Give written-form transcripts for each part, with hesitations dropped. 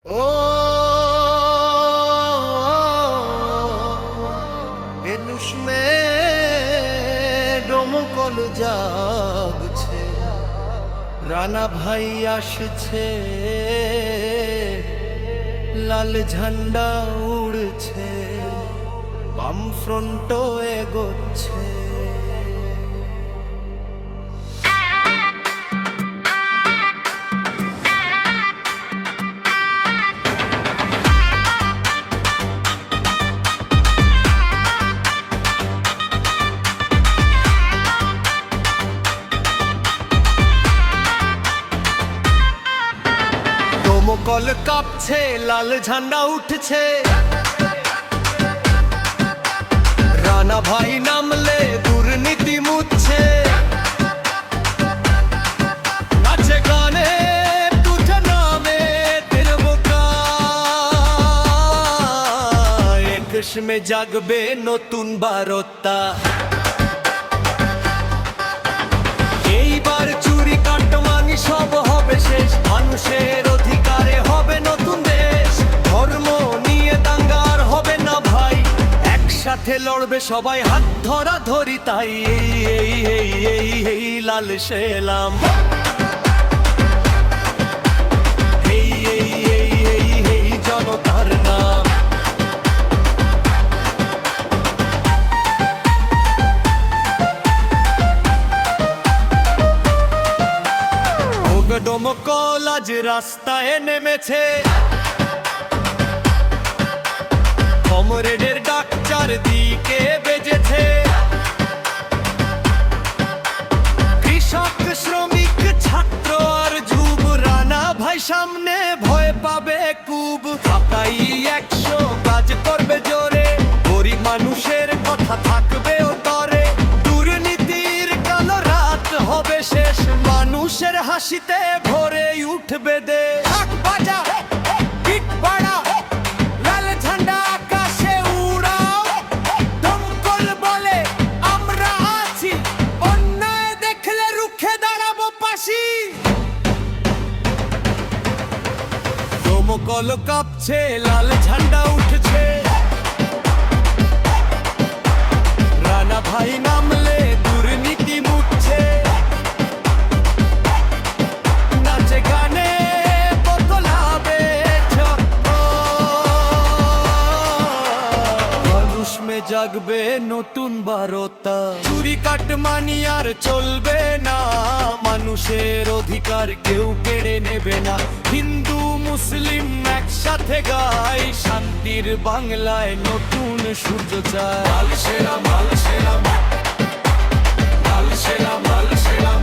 ও এনুষ মে ডোমকল জাগছে, রানা ভাই আসছে, লাল ঝান্ডা উড়ছে, বাম ফ্রন্ট এগোচ্ছে। দমকল কাঁপছে, লাল ঝান্ডা উঠছে, রানা ভাই নামলে দুর্নীতি মুছছে। নাচে গানে তুঠে নামে তিরবকা, 21 মে জাগবে নতুন বারতা। এইবার চুরি কাটমানি সব হবে শেষ, মানুষের অধিকারে হবে নতুন দেশ। ধর্ম নিয়ে দাঙ্গার হবে না ভাই, একসাথে লড়বে সবাই হাত ধরা ধরি। তাই এই লাল সেলাম, এই জনতার নাম। ডোমকল আজ রাস্তায় নেমেছে, কমরেডের ডাক চারদিকে বেজেছে। কৃষক, শ্রমিক, ছাত্র আর যুব, রানা ভাই সামনে ভয় পাবে কুব। ফাঁকাই 100 কাজ করবে জোরে, গরিব মানুষের কথা থাকবে ও তরে। দুর্নীতির কালো রাত হবে শেষ, মানুষের হাসিতে ভরে উঠবে দেশ। বাজা পিট বাড়া, লাল ঝান্ডা আকাশে উড়াও, দমকল বলে আমরা আছি, অন্যায় দেখলে রুখে দাঁড়াবো পাশি। দমকল কাঁপছে, লাল ঝান্ডা উঠছে, রানা ভাই নামলে দুর্নীতি মুছছে। নাচে গানে বদলাবে মানুষ মে জাগবে নতুন বারতা। চুরি কাটমানি আর চলবে না, মানুষের অধিকার কেউ কেড়ে নেবে না। হিন্দু মুসলিম একসাথে গাই, শান্তির বাংলায় নতুন সূর্য চায়। লাল সেরাম, লাল সেরাম, লাল সেরাম, লাল সেরাম,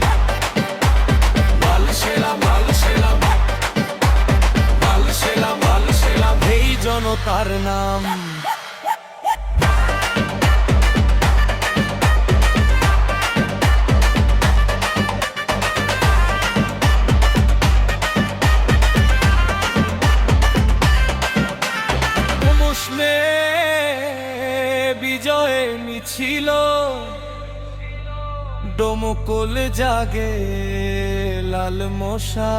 লাল সেরাম, লাল সেরাম, লাল সেরাম, লাল সেরাম, এই জনতার নাম। বিজয় মিছিল, ডোমকল জাগে লাল মশা,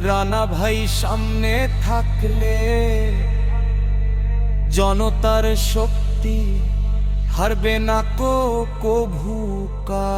রানা ভাই সামনে থাকলে জনতার শক্তি হারবে না কভু কা।